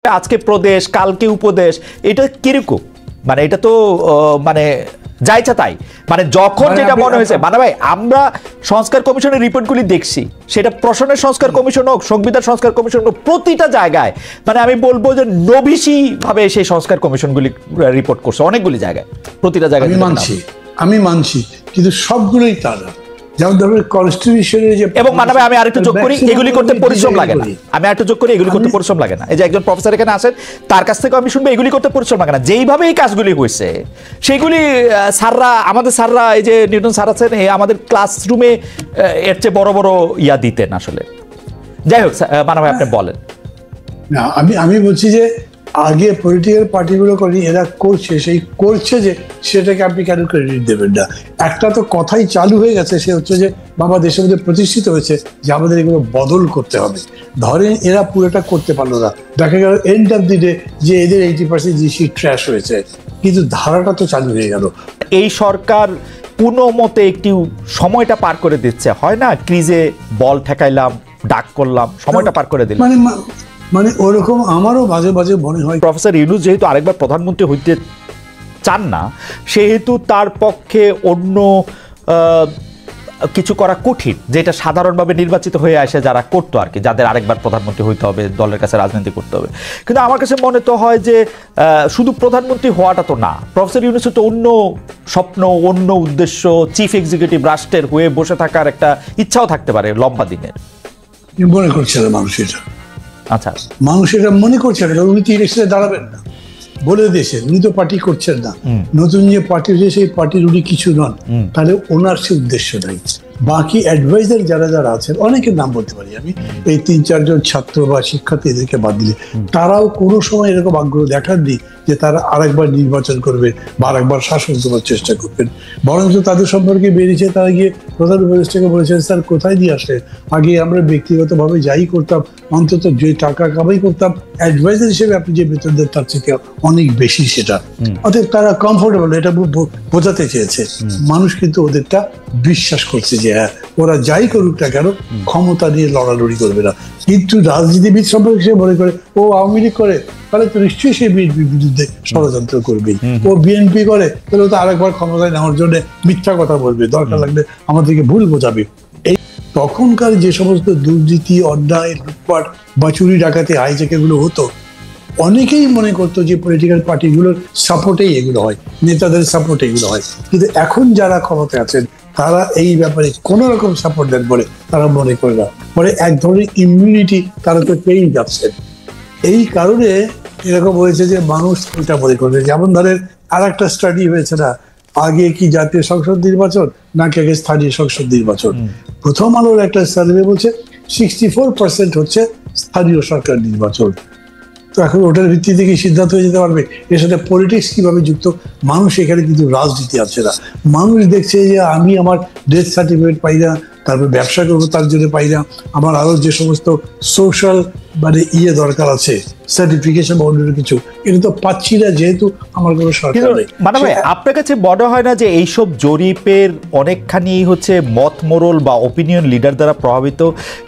আজকে প্রদেশ কালকে উপদেশ, এটা কিরকম? মানে এটা তো মানে যাইছে তাই, মানে যখন যেটা মনে হয়েছে। মানে ভাই আমরা সংস্কার কমিশনের রিপোর্টগুলি দেখছি, সেটা প্রশাসনের সংস্কার কমিশন হোক, সংবিধান সংস্কার কমিশন হোক, প্রতিটা জায়গায় মানে আমি বলবো যে নভিসি ভাবে সেই সংস্কার কমিশনগুলি রিপোর্ট করছে অনেকগুলি জায়গায়, প্রতিটা জায়গায়। আমি মানছি কিন্তু সবগুলোই তারা যেমন ধরুন কনস্টিটিউশনের যে, এবং মানে আমি আরেকটু যোগ করি, এগুলি করতে পরিশ্রম লাগে না। আমি আরেকটু যোগ করি, এগুলি করতে পরিশ্রম লাগে না। এই যে একজন প্রফেসর এখানে আসেন, তার কাছ থেকে আমি শুনবো এগুলি করতে পরিশ্রম লাগে না। যেইভাবে এই কাজগুলি হয়েছে সেগুলি স্যাররা, আমাদের স্যাররা, এই যে নিউটন স্যার আছেন, আমাদের ক্লাসরুমে এর চেয়ে বড় বড় ইয়া দিতেন আসলে। যাই হোক মানে ভাই আপনি বলেন না। আমি বলছি যে আগে পলিটিক্যাল পার্টিগুলো করি, এরা করছে, সেই করছে যে সেটাকে আপনি কেন ক্রেডিট দেবেন না? একটা তো কথাই চালু হয়ে গেছে, সে হচ্ছে যে বাবা দেশের মধ্যে প্রতিষ্ঠিত হয়েছে যে আমাদের এগুলো বদল করতে হবে। ধরেন এরা পুরোটা করতে পারলো না, দেখা গেল এন্ড অফ দি ডে যে এদের 80% জিনিসই ট্র্যাশ হয়েছে, কিন্তু ধারাটা তো চালু হয়ে গেল। এই সরকার কোনো মতে একটু সময়টা পার করে দিচ্ছে, হয় না? ক্রিজে বল ঠেকাইলাম, ডাক করলাম, সময়টা পার করে দিলাম, মানে ওরকম আমারও মাঝে মাঝে মনে হয়। প্রফেসর ইউনূস যেহেতু আরেকবার প্রধানমন্ত্রী হইতে চান না, সেহেতু তার পক্ষে অন্য কিছু করা কঠিন, যেটা সাধারণভাবে নির্বাচিত হয়ে আসে যারা করতো আর কি, যাদের আরেকবার প্রধানমন্ত্রী হইতে হবে, দলের কাছে রাজনীতি করতে হবে। কিন্তু আমার কাছে মনে তো হয় যে শুধু প্রধানমন্ত্রী হওয়াটা তো না, প্রফেসর ইউনূসের তো অন্য স্বপ্ন, অন্য উদ্দেশ্য, চিফ এক্সিকিউটিভ রাষ্ট্রের হয়ে বসে থাকার একটা ইচ্ছাও থাকতে পারে লম্বা দিনের। মনে করছে না মানুষ এটা? আচ্ছা, মানুষ এটা মনে করছে না, উনি তো ইলেকশনে দাঁড়াবেন না বলে দিয়েছেন, উনি তো পার্টি করছেন না। নতুন যে পার্টি হয়েছে সেই পার্টির উনি কিছু নন, তাহলে ওনার সে উদ্দেশ্য নাই। বাকি অ্যাডভাইজার যারা যারা আছেন, অনেকের নাম বলতে পারি আমি, এই 3-4 জন ছাত্র বা শিক্ষার্থী, এদেরকে বাদ দিলে তারাও কোনো সময় এরকম আগ্রহ দেখাননি যে তারা আরেকবার নির্বাচন করবেন বা আরেকবার শাসন করার চেষ্টা করবেন। বরঞ্চ তাদের সম্পর্কে বেরিয়েছে, তারা গিয়ে প্রধান উপদেষ্টাকে বলেছেন, স্যার কোথায় দিয়ে আসে, আগে আমরা ব্যক্তিগতভাবে যাই করতাম, অন্তত যে টাকা কামাই করতাম অ্যাডভাইজার হিসেবে আপনি যে বেতন দেন তার থেকে অনেক বেশি সেটা। অতএব তারা কমফোর্টেবল, এটা বোঝাতে চেয়েছে। মানুষ কিন্তু ওদেরটা বিশ্বাস করছে যে হ্যাঁ, ওরা যাই করুক না কেন ক্ষমতা নিয়ে লড়ালড়ি করবে না। কিন্তু রাজনীতিবিদ সম্পর্কে সে মনে করে ও আওয়ামী লীগ করে, তাহলে তো নিশ্চয়ই সে বিএনপির বিরুদ্ধে ষড়যন্ত্র করবে। ও বিএনপি করে, তাহলে তো আরেকবার ক্ষমতায় নেওয়ার জন্য মিথ্যা কথা বলবে, দরকার লাগলে আমাদেরকে ভুল বোঝাবে। এই তখনকার যে সমস্ত দুর্নীতি, অন্যায়, লুটপাট বা চুরি ডাকাতি, হাইজ্যাক এগুলো হতো, অনেকেই মনে করতো যে পলিটিক্যাল পার্টিগুলোর সাপোর্টেই এগুলো হয়, নেতাদের সাপোর্টে এগুলো হয়। কিন্তু এখন যারা ক্ষমতায় আছেন তারা এই ব্যাপারে কোন রকম সাপোর্ট দেন বলে তারা মনে করে না, পরে এক ধরনের ইমিউনিটি তারা তো পেয়েই যাচ্ছেন। এই কারণে এরকম হয়েছে যে মানুষ এটা মনে করবে। যেমন ধরেন আর একটা স্টাডি হয়েছে না, আগে কি জাতীয় সংসদ নির্বাচন নাকি আগে স্থানীয় সংসদ নির্বাচন? প্রথম আলোর একটা সার্ভে বলছে 64% হচ্ছে স্থানীয় সরকার নির্বাচন। তো এখন ওটার ভিত্তিতে কি সিদ্ধান্ত হয়ে যেতে পারবে এর সাথে পলিটিক্স কিভাবে যুক্ত? মানুষ এখানে কিন্তু রাজনীতি আছে না, মানুষ দেখছে যে আমি আমার ডেথ সার্টিফিকেট পাই না, তারপর ব্যবসা করবো তার জন্য পাই না, আমার আরো যে সমস্ত সোশ্যাল মানে দরকার আছে, সার্টিফিকেশন বা অন্য কিছু, এটা তো পাচ্ছি না যেহেতু আমার কোনো সরকার নেই। মানে ভাই আপনার কাছে মনে হয় না যে এইসব জরিপের অনেকখানি হচ্ছে মত মোরল বা ওপিনিয়ন লিডার দ্বারা প্রভাবিত?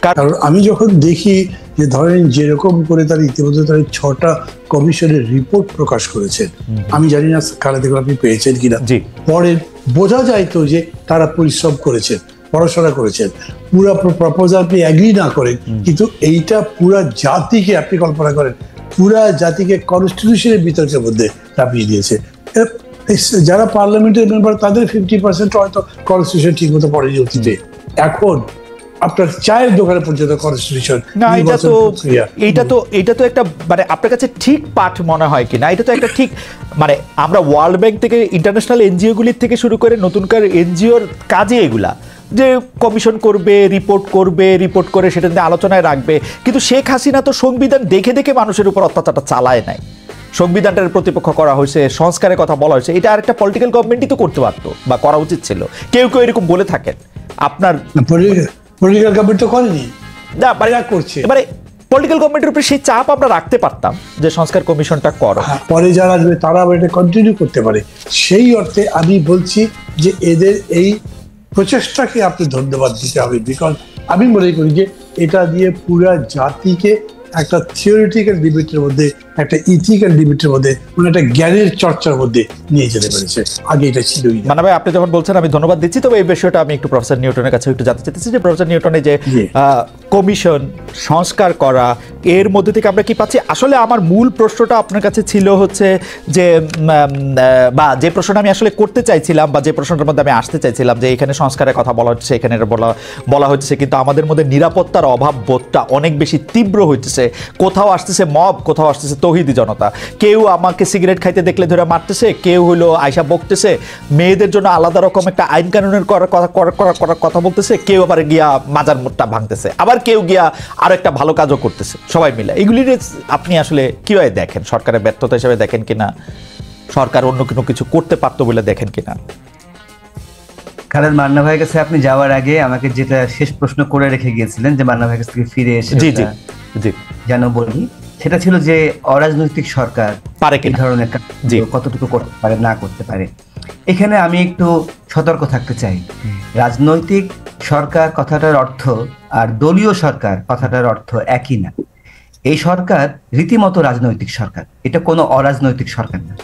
কারণ আমি যখন দেখি যে ধরেন যেরকম করে তারা ইতিমধ্যে তারা 6টা কমিশনের রিপোর্ট প্রকাশ করেছেন, আমি জানি না কারা দেখুন আপনি পেয়েছেন কিনা, পরে বোঝা যায় তো যে তারা পরিশ্রম করেছেন, পড়াশোনা করেছেন। পুরা প্রপোজাল আপনি এগ্রি না করেন, কিন্তু এইটা পুরা জাতিকে, আপনি কল্পনা করেন পুরা জাতিকে কনস্টিটিউশনের বিতর্কের মধ্যে চাপিয়ে দিয়েছে। যারা পার্লামেন্টের মেম্বার তাদের 50% হয়তো কনস্টিটিউশন ঠিক মতো পড়েনি অতীতে, এখন আপনার চায়ের দোকানে পর্যন্ত কনস্টিটিউশন না। এটা তো একটা মানে আপনার কাছে ঠিক পাঠ মনে হয় কিনা? এটা তো একটা ঠিক মানে আমরা ওয়ার্ল্ড ব্যাংক থেকে ইন্টারন্যাশনাল এনজিও গুলির থেকে শুরু করে নতুনকার এনজিওর কাজে এগুলা যে কমিশন করবে, রিপোর্ট করে সেটা নিয়ে আলোচনায় রাখবে। কিন্তু শেখ হাসিনা তো সংবিধান দেখে দেখে মানুষের উপর অত্যাচারটা চালায় নাই, সংবিধানটার প্রতিপক্ষ করা হয়েছে, সংস্কারের কথা বলা হয়েছে। এটা আরেকটা পলিটিক্যাল গভর্নমেন্টই তো করতে পারতো বা করা উচিত ছিল। কেউ কেউ এরকম বলে থাকেন। আপনার পলিটিক্যাল গভর্নমেন্ট তো করেনি না, বাইরে করছে। এবারে পলিটিক্যাল গভর্নমেন্টের উপরে সেই চাপ আমরা রাখতে পারতাম যে সংস্কার কমিশনটা করো, পরে যারা আসবে তারা এটা কন্টিনিউ করতে পারে। সেই অর্থে আমি বলছি যে এদের এই প্রচেষ্টাকে আপনি ধন্যবাদ দিতে হবে, বিকজ আমি মনে করি যে এটা দিয়ে পুরা জাতিকে একটা থিওরিটিক্যাল ডিবেটের মধ্যে, একটা ইথিক্যাল ডিবেটের মধ্যে, মানে একটা জ্ঞানের চর্চার মধ্যে নিয়ে যেতে পেরেছে। আগে এটা ছিলই না। মানে ভাই আপনি যখন বলছেন আমি ধন্যবাদ দিচ্ছি, তবে এই বিষয়টা আমি একটু প্রফেসর নিউটনের কাছে একটু জানতে চাইতেছি যে প্রফেসর নিউটনের যে কমিশন সংস্কার করা, এর মধ্যে থেকে আমরা কি পাচ্ছি? আসলে আমার মূল প্রশ্নটা আপনার কাছে ছিল হচ্ছে যে বা যে প্রশ্নটা আমি আসলে করতে চাইছিলাম বা যে প্রশ্নটার মধ্যে আমি আসতে চাইছিলাম যে এখানে সংস্কারের কথা বলা হচ্ছে, এখানে বলা হচ্ছে, কিন্তু আমাদের মধ্যে নিরাপত্তার অভাব বোধটা অনেক বেশি তীব্র হইতেছে। কোথাও আসতেছে মব, কোথাও আসতেছে তৌহিদি জনতা। কেউ আমাকে সিগারেট খাইতে দেখলে ধরে মারতেছে, কেউ হলো আয়সা বকতেছে, মেয়েদের জন্য আলাদা রকম একটা আইন কানুনের কথা বলতেছে, কেউ আবার গিয়া মাজার মুটটা ভাঙতেছে, আবার কেউ গিয়া আরো একটা ভালো কাজও করতেছে, সবাই মিলে। এগুলি আপনি আসলে কিভাবে দেখেন? সরকারের ব্যর্থতা হিসেবে দেখেন কিনা, সরকার অন্য কোনো কিছু করতে পারতো বলে দেখেন কিনা? খালেদ, মান্না ভাইয়ের কাছে আপনি যাওয়ার আগে আমাকে যেটা শেষ প্রশ্ন করে রেখে গিয়েছিলেন যে মান্না ভাইয়ের কাছ থেকে ফিরে এসে যেন বলি, সেটা ছিল যে অরাজনৈতিক সরকার পারে কি ধরনের কতটুকু করতে পারে, না করতে পারে। এখানে আমি একটু সতর্ক থাকতে চাই। রাজনৈতিক সরকার কথাটার অর্থ আর দলীয় সরকার কথাটার অর্থ একই না। এই সরকার রীতিমতো রাজনৈতিক সরকার, এটা কোনো অরাজনৈতিক সরকার না।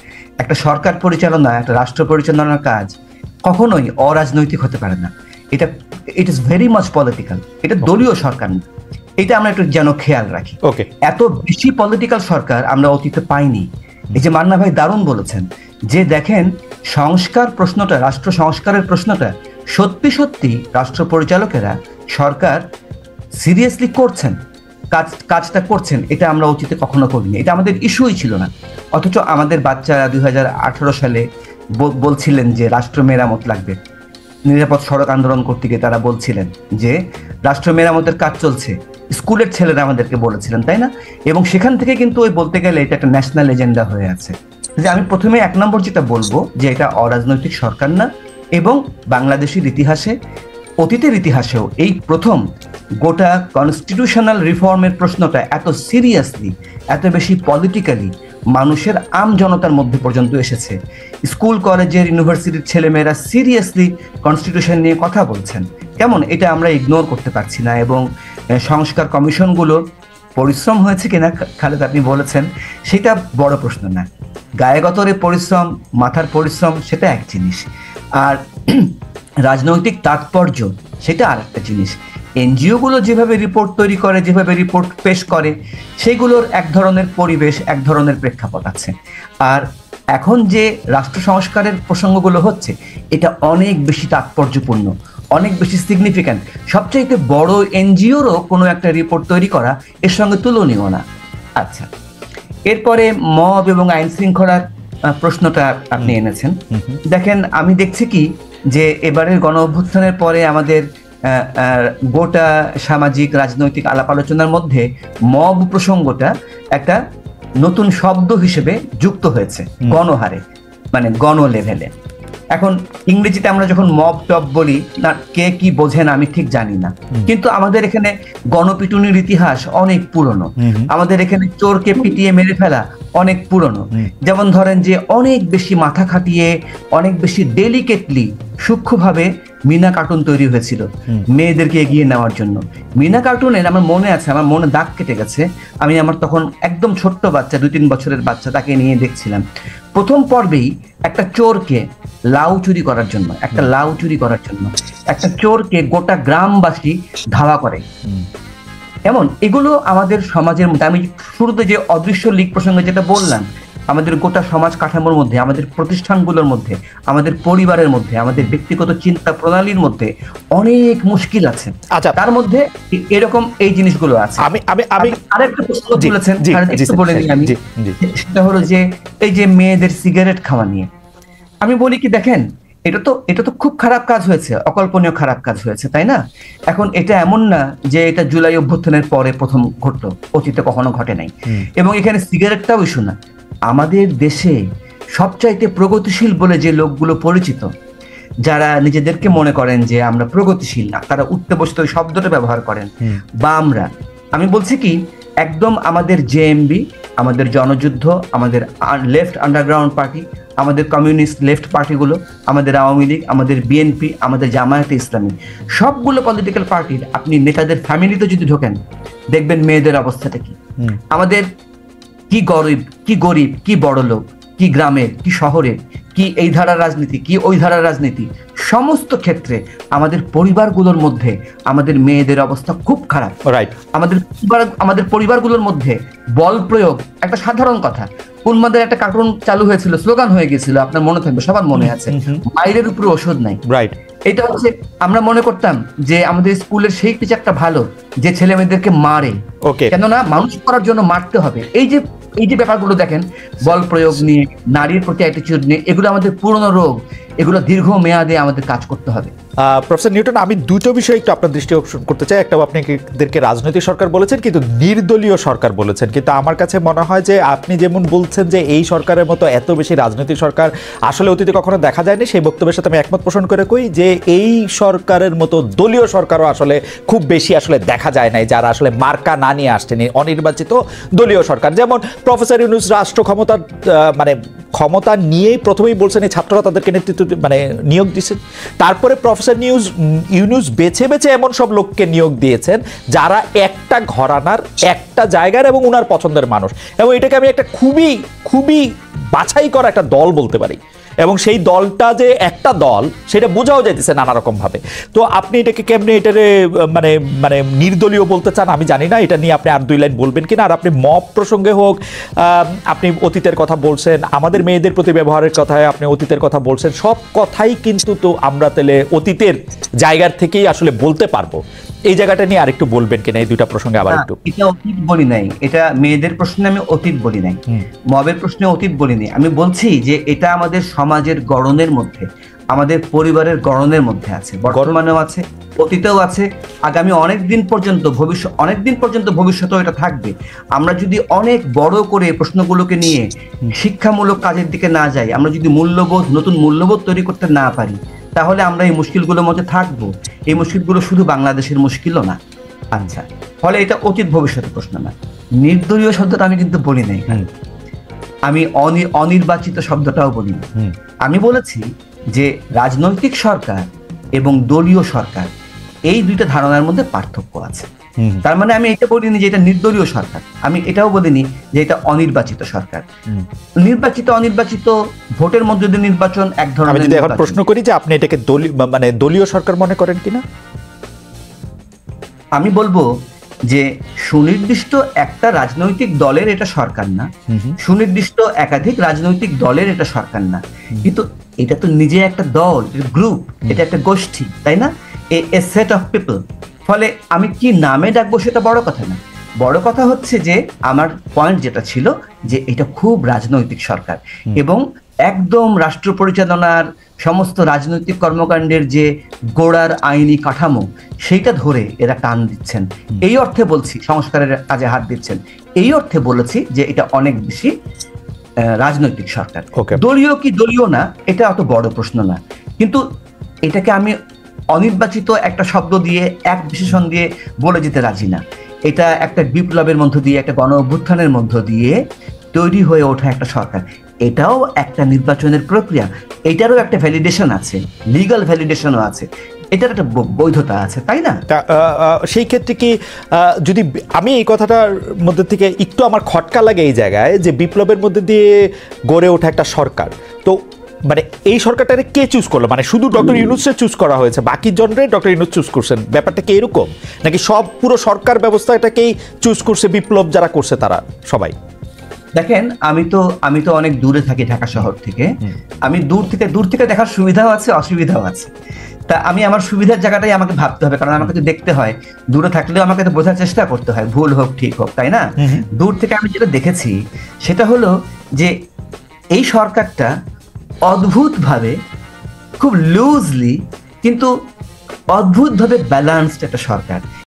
একটা সরকার পরিচালনা, একটা রাষ্ট্র পরিচালনার কাজ কখনোই অরাজনৈতিক হতে পারে না। এটা it is very much political. এটা দলীয় সরকার না, এটা আমরা একটু যেন খেয়াল রাখি। এত বেশি পলিটিক্যাল সরকার আমরা অতীতে পাইনি। এই যে মান্না ভাই দারুণ বলেছেন যে দেখেন সংস্কার প্রশ্নটা, রাষ্ট্র সংস্কারের প্রশ্নটা সত্যি সত্যি রাষ্ট্র পরিচালকেরা, সরকার সিরিয়াসলি করছেন, কাজটা করছেন, এটা আমরা অতীতে কখনো করিনি। এটা আমাদের ইস্যুই ছিল না। অথচ আমাদের বাচ্চারা 2018 সালে বলছিলেন যে রাষ্ট্র মেরামত লাগবে। নিরাপদ সড়ক আন্দোলন করতে গিয়ে তারা বলছিলেন যে রাষ্ট্র মেরামতের কাজ চলছে, স্কুলের ছেলেরা আমাদেরকে বলেছিলেন, তাই না? এবং সেখান থেকে কিন্তু ওই বলতে গেলে এটা একটা ন্যাশনাল এজেন্ডা হয়ে আছে। যে আমি প্রথমে 1 নম্বর যেটা বলবো যে এটা অরাজনৈতিক সরকার না, এবং বাংলাদেশের ইতিহাসে, অতীতের ইতিহাসেও এই প্রথম গোটা কনস্টিটিউশনাল রিফর্মের প্রশ্নটা এত সিরিয়াসলি, এত বেশি পলিটিক্যালি মানুষের আম জনতার মধ্যে পর্যন্ত এসেছে। স্কুল কলেজের ইউনিভার্সিটির ছেলেমেয়েরা সিরিয়াসলি কনস্টিটিউশন নিয়ে কথা বলছেন। কেমন এটা আমরা ইগনোর করতে পারছি না। এবং সংস্কার কমিশনগুলো পরিশ্রম হয়েছে কিনা খালেদ আপনি বলেছেন, সেটা বড় প্রশ্ন না। গায়ে গতরে পরিশ্রম, মাথার পরিশ্রম সেটা এক জিনিস, আর রাজনৈতিক তাৎপর্য সেটা আর একটা জিনিস। এনজিওগুলো যেভাবে রিপোর্ট তৈরি করে, যেভাবে রিপোর্ট পেশ করে, সেগুলোর এক ধরনের পরিবেশ, এক ধরনের প্রেক্ষাপট আছে। আর এখন যে রাষ্ট্র সংস্কারের প্রসঙ্গগুলো হচ্ছে, এটা অনেক বেশি তাৎপর্যপূর্ণ, অনেক বেশি সিগনিফিক্যান্ট। সবচাইতে বড় এনজিওরও কোনো একটা রিপোর্ট তৈরি করা এর সঙ্গে তুলনীয় না। আচ্ছা, এরপরে মব এবং আইন শৃঙ্খলার প্রশ্নটা আপনি এনেছেন। দেখেন, আমি দেখছি কি যে এবারের গণ অভ্যুত্থানের পরে আমাদের গোটা সামাজিক রাজনৈতিক আলাপ আলোচনার মধ্যে মব প্রসঙ্গটা একটা নতুন শব্দ হিসেবে যুক্ত হয়েছে গণহারে, মানে গণ লেভেলে। এখন ইংরেজিতে আমরা যখন মব টব বলি না, কে কি বোঝেন আমি ঠিক জানি না, কিন্তু আমাদের এখানে গণপিটুনির ইতিহাস অনেক পুরনো। আমাদের এখানে চোরকে পিটিয়ে মেরে ফেলা অনেক পুরনো। যেমন ধরেন যে অনেক বেশি মাথা খাটিয়ে, অনেক বেশি ডেলিকেটলি, সূক্ষ্মভাবে মিনা কার্টুন তৈরি হয়েছিল মেয়েদেরকে এগিয়ে নেওয়ার জন্য। মিনা কার্টুনের আমার মনে আছে, আমার মনে দাগ কেটে গেছে। আমি আমার তখন একদম ছোট্ট বাচ্চা, 2-3 বছরের বাচ্চা, তাকে নিয়ে দেখছিলাম। প্রথম পর্বেই একটা চোরকে লাউ চুরি করার জন্য, একটা চোরকে গোটা গ্রামবাসী ধাওয়া করে। এমন এগুলো আমাদের সমাজের মধ্যে, আমি শুরুতে যে অদৃশ্য লিগ প্রসঙ্গে যেটা বললাম, আমাদের গোটা সমাজ কাঠামোর মধ্যে, আমাদের প্রতিষ্ঠানগুলোর মধ্যে, আমাদের পরিবারের মধ্যে, আমাদের ব্যক্তিগত চিন্তা প্রণালীর মধ্যে অনেক মুশকিল আছে। আচ্ছা, তার মধ্যে এরকম এই জিনিসগুলো আছে। আমি আরেকটা প্রশ্ন তুলেছেন, বলে নিই আমি, সেটা হলো যে এই যে মেয়েদের সিগারেট খাওয়া নিয়ে আমি বলি কি, দেখেন এটা তো খুব খারাপ কাজ হয়েছে, অকল্পনীয় খারাপ কাজ হয়েছে, তাই না? এখন এটা এমন না যে এটা জুলাই অভ্যুত্থানের পরে প্রথম ঘটলো, অতীতে কখনো ঘটে নাই। এবং এখানে সিগারেটটাও ইস্যু না। আমাদের দেশে সবচাইতে প্রগতিশীল বলে যে লোকগুলো পরিচিত, যারা নিজেদেরকে মনে করেন যে আমরা প্রগতিশীল না, তারা উঠতে বসতে ওই শব্দটা ব্যবহার করেন, বা আমি বলছি কি, একদম আমাদের জেএমবি, আমাদের জনযুদ্ধ, আমাদের লেফট আন্ডারগ্রাউন্ড পার্টি, আমাদের কমিউনিস্ট লেফট পার্টিগুলো, আমাদের আওয়ামী লীগ, আমাদের বিএনপি, আমাদের জামায়াতে ইসলামী, সবগুলো পলিটিক্যাল পার্টির আপনি নেতাদের ফ্যামিলিতে যদি ঢোকেন, দেখবেন মেয়েদের অবস্থাটা কি। আমাদের কি গরিব, কি বড় লোক, কি গ্রামের, কি শহরের, কি এই ধারার রাজনীতি, কি ওই ধারার রাজনীতি, সমস্ত ক্ষেত্রে আমাদের পরিবারগুলোর মধ্যে আমাদের মেয়েদের অবস্থা খুব খারাপ। রাইট। আমাদের পরিবারগুলোর মধ্যে বল প্রয়োগ, একটা সাধারণ কথা, উন্মাদের একটা কার্টুন চালু হয়েছিল, স্লোগান হয়ে গেছিল, আপনার মনে থাকবে, সবার মনে আছে, মায়ের উপরে ওষুধ নাই। রাইট। এটা হচ্ছে আমরা মনে করতাম যে আমাদের স্কুলের সেই টিচারটা ভালো যে ছেলে মেয়েদেরকে মারে, কেননা মানুষ করার জন্য মারতে হবে। এই যে ব্যাপারগুলো দেখেন, বল প্রয়োগ নিয়ে, নারীর প্রতি অ্যাটিটিউড নিয়ে, এগুলো আমাদের পুরনো রোগ, এগুলো দীর্ঘ মেয়াদে আমাদের কাজ করতে হবে। প্রফেসর নিউটন, আমি দুটো বিষয় একটু আপনার দৃষ্টি আকর্ষণ করতে চাই। একটা, আপনাদেরকে রাজনৈতিক সরকার বলেছেন, কিন্তু নির্দলীয় সরকার বলেছেন। কিন্তু আমার কাছে মনে হয় যে আপনি যেমন বলছেন যে এই সরকারের মতো এত বেশি রাজনৈতিক সরকার আসলে অতীতে কখনো দেখা যায়নি, সেই বক্তব্যের সাথে আমি একমত পোষণ করে কই যে এই সরকারের মতো দলীয় সরকারও আসলে খুব বেশি আসলে দেখা যায় নাই, যারা আসলে মার্কা না নিয়ে আসছেন, অনির্বাচিত দলীয় সরকার। যেমন প্রফেসর ইউনূস রাষ্ট্র ক্ষমতা নিয়েই প্রথমেই বলছেন এই ছাত্ররা তাদেরকে নেতৃত্ব নিয়োগ দিচ্ছেন, তারপরে প্রফেসর ইউনূস বেছে বেছে এমন সব লোককে নিয়োগ দিয়েছেন যারা একটা ঘরানার, একটা জায়গার এবং উনার পছন্দের মানুষ, এবং এটাকে আমি একটা খুবই খুবই বাছাই করা একটা দল বলতে পারি। এবং সেই দলটা যে একটা দল সেটা বোঝাও যাইতেছে নানা রকম ভাবে। তো আপনি এটাকে কেমনে এটারে মানে মানে নির্দলীয় বলতে চান আমি জানি না, এটা নিয়ে আপনি আর দুই লাইন বলবেন কিনা। আর আপনি মব প্রসঙ্গে হোক, আপনি অতীতের কথা বলছেন, আমাদের মেয়েদের প্রতি ব্যবহারের কথায় আপনি অতীতের কথা বলছেন, সব কথাই কিন্তু তো আমরা তাহলে অতীতের জায়গার থেকেই আসলে বলতে পারবো। এই জায়গাটা নিয়ে আরেকটু বলবেন কিনা, এই দুইটা প্রসঙ্গে আবার একটু। এটা অতীত বলি নাই, এটা মেয়েদের প্রশ্নে আমি অতীত বলি নাই, মবের প্রশ্নে অতীত বলি নাই। আমি বলছি যে এটা আমাদের সমাজের গড়নের মধ্যে, আমাদের পরিবারের গড়নের মধ্যে আছে, বর্তমানেও আছে, অতীতেও আছে, আগামী অনেকদিন পর্যন্ত ভবিষ্যতেও এটা থাকবে। আমরা যদি অনেক বড় করে প্রশ্নগুলোকে নিয়ে শিক্ষামূলক কাজের দিকে না যাই, আমরা যদি নতুন মূল্যবোধ তৈরি করতে না পারি, তাহলে আমরা এই মুশকিলগুলোর মধ্যে থাকবো। এই মুশকিলগুলো শুধু বাংলাদেশের মুশকিলও না। আচ্ছা, ফলে এটা অতীত ভবিষ্যতের প্রশ্ন না। নির্দলীয় শব্দটা আমি কিন্তু বলি নাই, আমি অনির্বাচিত শব্দটাও বলি না। আমি বলেছি যে রাজনৈতিক সরকার এবং দলীয় সরকার, এই দুইটা ধারণার মধ্যে পার্থক্য আছে। তার মানে আমি এটা বলিনি যে এটা নির্দলীয় সরকার, আমি এটাও বলিনি যে এটা অনির্বাচিত সরকার। নির্বাচিত অনির্বাচিত ভোটের মধ্যে দিয়ে নির্বাচন এক ধরনের। আমি যদি এখন প্রশ্ন করি যে আপনি এটাকে দলীয় সরকার মনে করেন কিনা, আমি বলবো যে সুনির্দিষ্ট একটা রাজনৈতিক দলের এটা সরকার না, সুনির্দিষ্ট একাধিক রাজনৈতিক দলের এটা সরকার না, কিন্তু এটা তো নিজে একটা দল, গ্রুপ, এটা একটা গোষ্ঠী, তাই না? এ সেট অফ পিপল। ফলে আমি কি নামে ডাকবো সেটা বড় কথা না, বড় কথা হচ্ছে যে আমার পয়েন্ট যেটা ছিল যে এটা খুব রাজনৈতিক সরকার, এবং একদম রাষ্ট্র পরিচালনার সমস্ত রাজনৈতিক কর্মকাণ্ডের যে গোড়ার আইনি কাঠামো সেইটা ধরে এরা টান দিচ্ছেন। এই অর্থে বলছি, সংস্কারের কাজে হাত দিচ্ছেন, এই অর্থে বলেছি যে এটা অনেক বেশি রাজনৈতিক সরকার। দলীয় কি দলীয় না, এটা অত বড় প্রশ্ন না, কিন্তু এটাকে আমি অনির্বাচিত একটা শব্দ দিয়ে, এক বিশেষণ দিয়ে বলে যেতে রাজি না। এটা একটা বিপ্লবের মধ্য দিয়ে, একটা গণ অভ্যুত্থানের মধ্য দিয়ে তৈরি হয়ে ওঠা একটা সরকার, এটাও একটা নির্বাচনের প্রক্রিয়া, এটারও একটা ভ্যালিডেশন আছে, লিগ্যাল ভ্যালিডেশনও আছে, এটার একটা বৈধতা আছে, তাই না? সেই ক্ষেত্রে কি যদি আমি এই কথাটার মধ্যে থেকে একটু আমার খটকা লাগে এই জায়গায়, যে বিপ্লবের মধ্যে দিয়ে গড়ে ওঠা একটা সরকার, তো মানে এই সরকারটাকে কে চুজ করলো? মানে শুধু ডক্টর ইউনূসকে চুজ করা হয়েছে, বাকি জনরে ডক্টর ইউনূস চুজ করছেন, ব্যাপারটা কি এরকম নাকি সব পুরো সরকার ব্যবস্থাটাকেই চুজ করছে বিপ্লব যারা করছে তারা সবাই? দেখেন, আমি তো অনেক দূরে থাকি ঢাকা শহর থেকে, আমি দূর থেকে দেখার সুবিধাও আছে, অসুবিধাও আছে। তা আমি আমার সুবিধার জায়গাটাই আমাকে ভাবতে হবে, কারণ আমাকে তো দেখতে হয়, দূরে থাকলেও আমাকে তো বোঝার চেষ্টা করতে হয়, ভুল হোক ঠিক হোক, তাই না? দূর থেকে আমি যেটা দেখেছি সেটা হলো যে এই সরকারটা অদ্ভুতভাবে, খুব লুজলি কিন্তু অদ্ভুতভাবে ব্যালান্সড একটা সরকার।